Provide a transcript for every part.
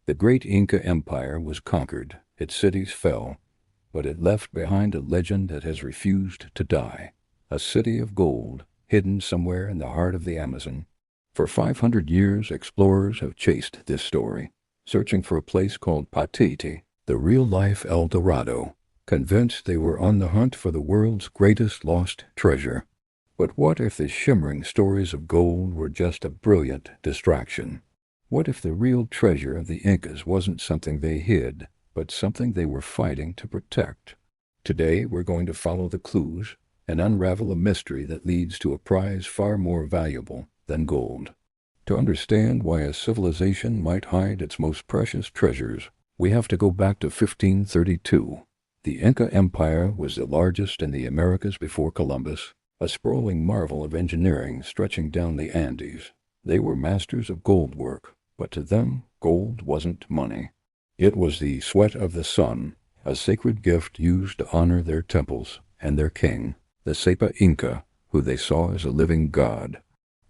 The great Inca Empire was conquered, its cities fell, but it left behind a legend that has refused to die. A city of gold, hidden somewhere in the heart of the Amazon. For 500 years, explorers have chased this story, searching for a place called Paititi, the real-life El Dorado, convinced they were on the hunt for the world's greatest lost treasure. But what if the shimmering stories of gold were just a brilliant distraction? What if the real treasure of the Incas wasn't something they hid, but something they were fighting to protect? Today we're going to follow the clues and unravel a mystery that leads to a prize far more valuable than gold. To understand why a civilization might hide its most precious treasures, we have to go back to 1532. The Inca Empire was the largest in the Americas before Columbus, a sprawling marvel of engineering stretching down the Andes. They were masters of gold work, but to them, gold wasn't money. It was the sweat of the sun, a sacred gift used to honor their temples and their king, the Sapa Inca, who they saw as a living god.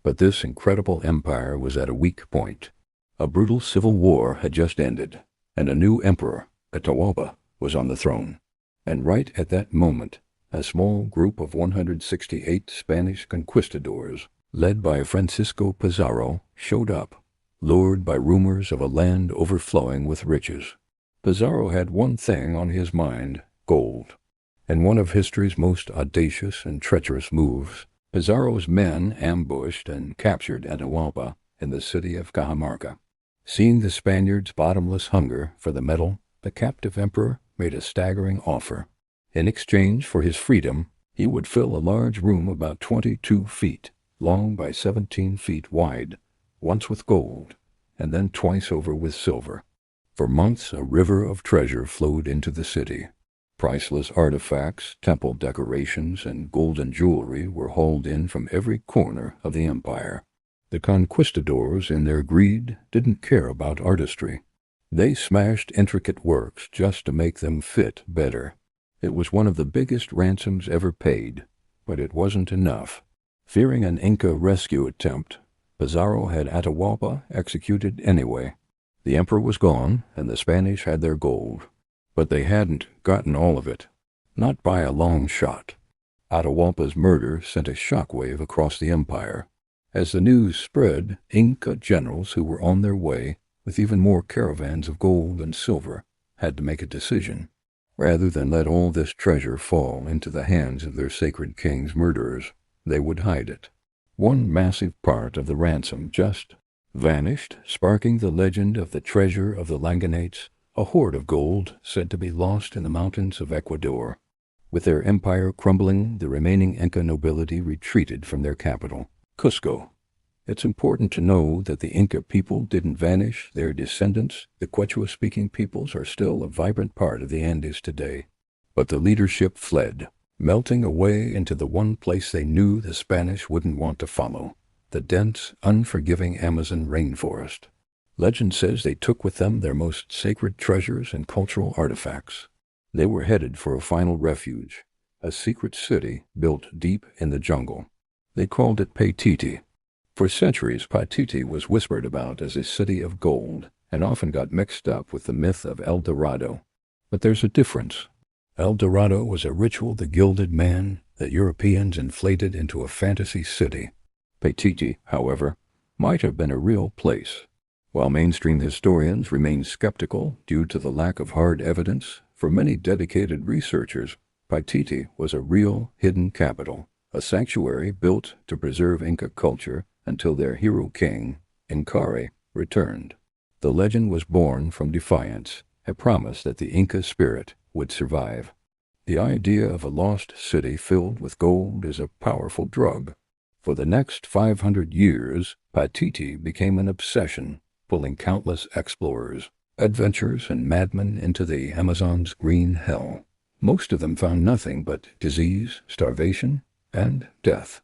But this incredible empire was at a weak point. A brutal civil war had just ended, and a new emperor, Atahualpa, was on the throne. And right at that moment, a small group of 168 Spanish conquistadors, led by Francisco Pizarro, showed up, lured by rumors of a land overflowing with riches. Pizarro had one thing on his mind: gold. In one of history's most audacious and treacherous moves, Pizarro's men ambushed and captured Atahualpa in the city of Cajamarca. Seeing the Spaniards' bottomless hunger for the metal, the captive emperor made a staggering offer. In exchange for his freedom, he would fill a large room about 22 feet long by 17 feet wide, once with gold, and then twice over with silver. For months a river of treasure flowed into the city. Priceless artifacts, temple decorations, and golden jewelry were hauled in from every corner of the empire. The conquistadors, in their greed, didn't care about artistry. They smashed intricate works just to make them fit better. It was one of the biggest ransoms ever paid, but it wasn't enough. Fearing an Inca rescue attempt, Pizarro had Atahualpa executed anyway. The emperor was gone, and the Spanish had their gold. But they hadn't gotten all of it. Not by a long shot. Atahualpa's murder sent a shockwave across the empire. As the news spread, Inca generals who were on their way, with even more caravans of gold and silver, had to make a decision. Rather than let all this treasure fall into the hands of their sacred king's murderers, they would hide it. One massive part of the ransom just vanished, sparking the legend of the treasure of the Langanates, a hoard of gold said to be lost in the mountains of Ecuador. With their empire crumbling, the remaining Inca nobility retreated from their capital, Cusco. It's important to know that the Inca people didn't vanish. Their descendants, the Quechua-speaking peoples, are still a vibrant part of the Andes today. But the leadership fled, melting away into the one place they knew the Spanish wouldn't want to follow, the dense, unforgiving Amazon rainforest. Legend says they took with them their most sacred treasures and cultural artifacts. They were headed for a final refuge, a secret city built deep in the jungle. They called it Paititi. For centuries, Paititi was whispered about as a city of gold, and often got mixed up with the myth of El Dorado. But there's a difference. El Dorado was a ritual the gilded man that Europeans inflated into a fantasy city. Paititi, however, might have been a real place. While mainstream historians remain skeptical due to the lack of hard evidence, for many dedicated researchers, Paititi was a real hidden capital, a sanctuary built to preserve Inca culture until their hero king, Inca, returned. The legend was born from defiance, a promise that the Inca spirit would survive. The idea of a lost city filled with gold is a powerful drug. For the next 500 years, Paititi became an obsession, pulling countless explorers, adventurers, and madmen into the Amazon's green hell. Most of them found nothing but disease, starvation, and death.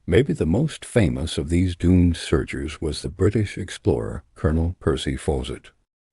Maybe the most famous of these doomed searchers was the British explorer Colonel Percy Fawcett.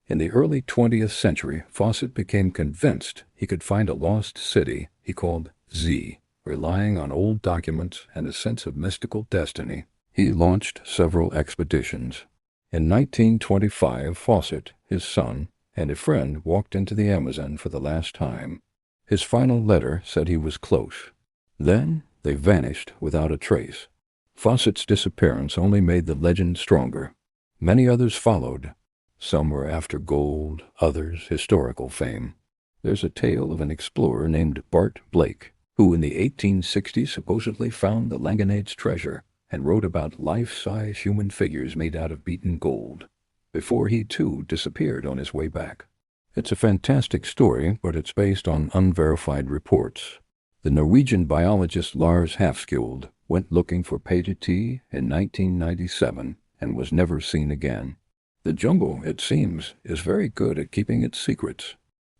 In the early 20th century, Fawcett became convinced he could find a lost city he called Z. Relying on old documents and a sense of mystical destiny, he launched several expeditions. In 1925, Fawcett, his son, and a friend walked into the Amazon for the last time. His final letter said he was close. Then they vanished without a trace. Fawcett's disappearance only made the legend stronger. Many others followed. Some were after gold, others historical fame. There's a tale of an explorer named Bart Blake, who in the 1860s supposedly found the Langanades treasure and wrote about life-size human figures made out of beaten gold, before he too disappeared on his way back. It's a fantastic story, but it's based on unverified reports. The Norwegian biologist Lars Hafskjold went looking for Paititi in 1997 and was never seen again. The jungle, it seems, is very good at keeping its secrets.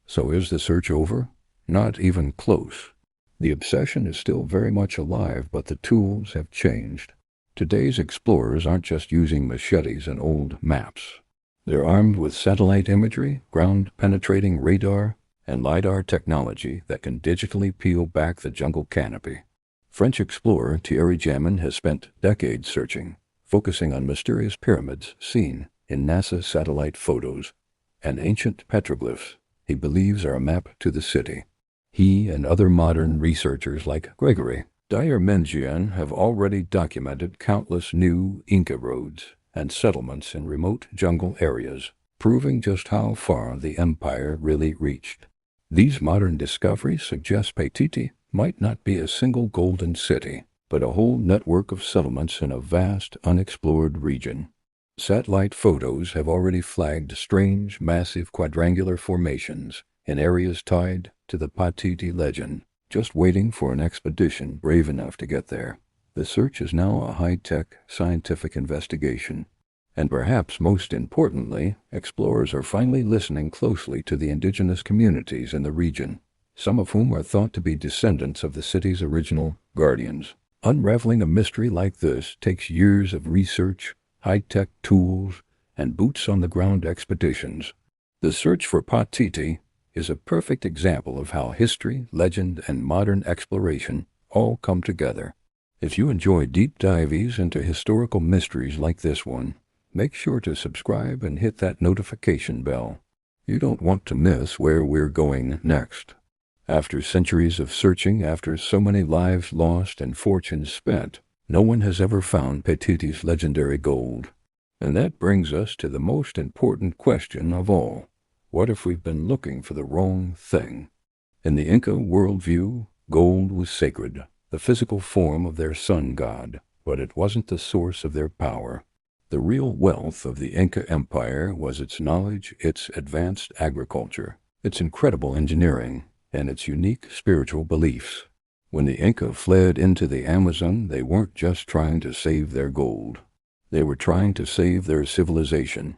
So is the search over? Not even close. The obsession is still very much alive, but the tools have changed. Today's explorers aren't just using machetes and old maps. They're armed with satellite imagery, ground-penetrating radar, and LiDAR technology that can digitally peel back the jungle canopy. French explorer Thierry Jamin has spent decades searching, focusing on mysterious pyramids seen in NASA satellite photos and ancient petroglyphs he believes are a map to the city. He and other modern researchers like Gregory Dyer-Menjian have already documented countless new Inca roads and settlements in remote jungle areas, proving just how far the empire really reached. These modern discoveries suggest Paititi might not be a single golden city, but a whole network of settlements in a vast, unexplored region. Satellite photos have already flagged strange, massive quadrangular formations in areas tied to the Paititi legend, just waiting for an expedition brave enough to get there. The search is now a high-tech scientific investigation, and perhaps most importantly, explorers are finally listening closely to the indigenous communities in the region, some of whom are thought to be descendants of the city's original guardians. Unraveling a mystery like this takes years of research, high-tech tools, and boots-on-the-ground expeditions. The search for Paititi is a perfect example of how history, legend, and modern exploration all come together. If you enjoy deep dives into historical mysteries like this one, make sure to subscribe and hit that notification bell. You don't want to miss where we're going next. After centuries of searching, after so many lives lost and fortunes spent, no one has ever found Paititi's legendary gold. And that brings us to the most important question of all. What if we've been looking for the wrong thing? In the Inca worldview, gold was sacred, the physical form of their sun god, but it wasn't the source of their power. The real wealth of the Inca Empire was its knowledge, its advanced agriculture, its incredible engineering, and its unique spiritual beliefs. When the Inca fled into the Amazon, they weren't just trying to save their gold. They were trying to save their civilization.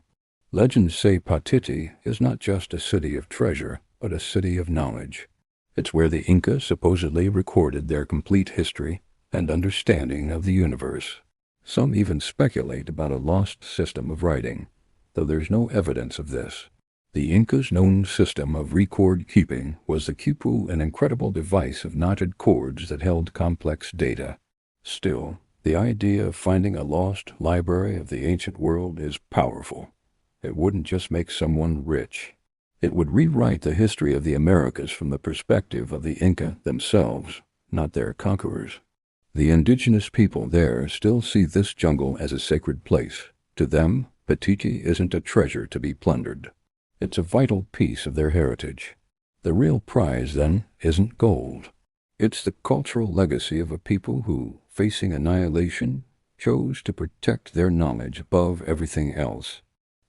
Legends say Paititi is not just a city of treasure, but a city of knowledge. It's where the Inca supposedly recorded their complete history and understanding of the universe. Some even speculate about a lost system of writing, though there's no evidence of this. The Incas' known system of record-keeping was the quipu, an incredible device of knotted cords that held complex data. Still, the idea of finding a lost library of the ancient world is powerful. It wouldn't just make someone rich. It would rewrite the history of the Americas from the perspective of the Inca themselves, not their conquerors. The indigenous people there still see this jungle as a sacred place. To them, Paititi isn't a treasure to be plundered. It's a vital piece of their heritage. The real prize, then, isn't gold. It's the cultural legacy of a people who, facing annihilation, chose to protect their knowledge above everything else.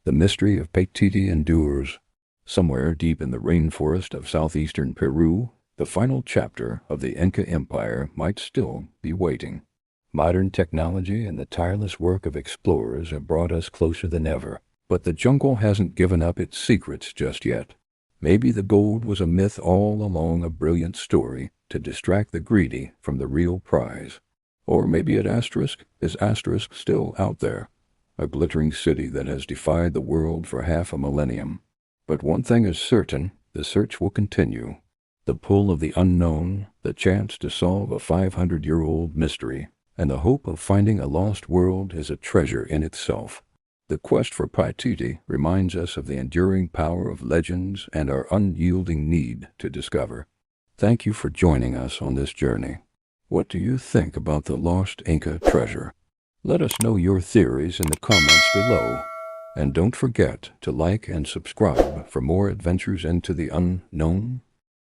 The mystery of Paititi endures. Somewhere deep in the rainforest of southeastern Peru, the final chapter of the Inca Empire might still be waiting. Modern technology and the tireless work of explorers have brought us closer than ever, but the jungle hasn't given up its secrets just yet. Maybe the gold was a myth all along, a brilliant story to distract the greedy from the real prize. Or maybe is asterisk still out there, a glittering city that has defied the world for half a millennium. But one thing is certain, the search will continue. The pull of the unknown, the chance to solve a 500-year-old mystery, and the hope of finding a lost world is a treasure in itself. The quest for Paititi reminds us of the enduring power of legends and our unyielding need to discover. Thank you for joining us on this journey. What do you think about the lost Inca treasure? Let us know your theories in the comments below. And don't forget to like and subscribe for more adventures into the unknown.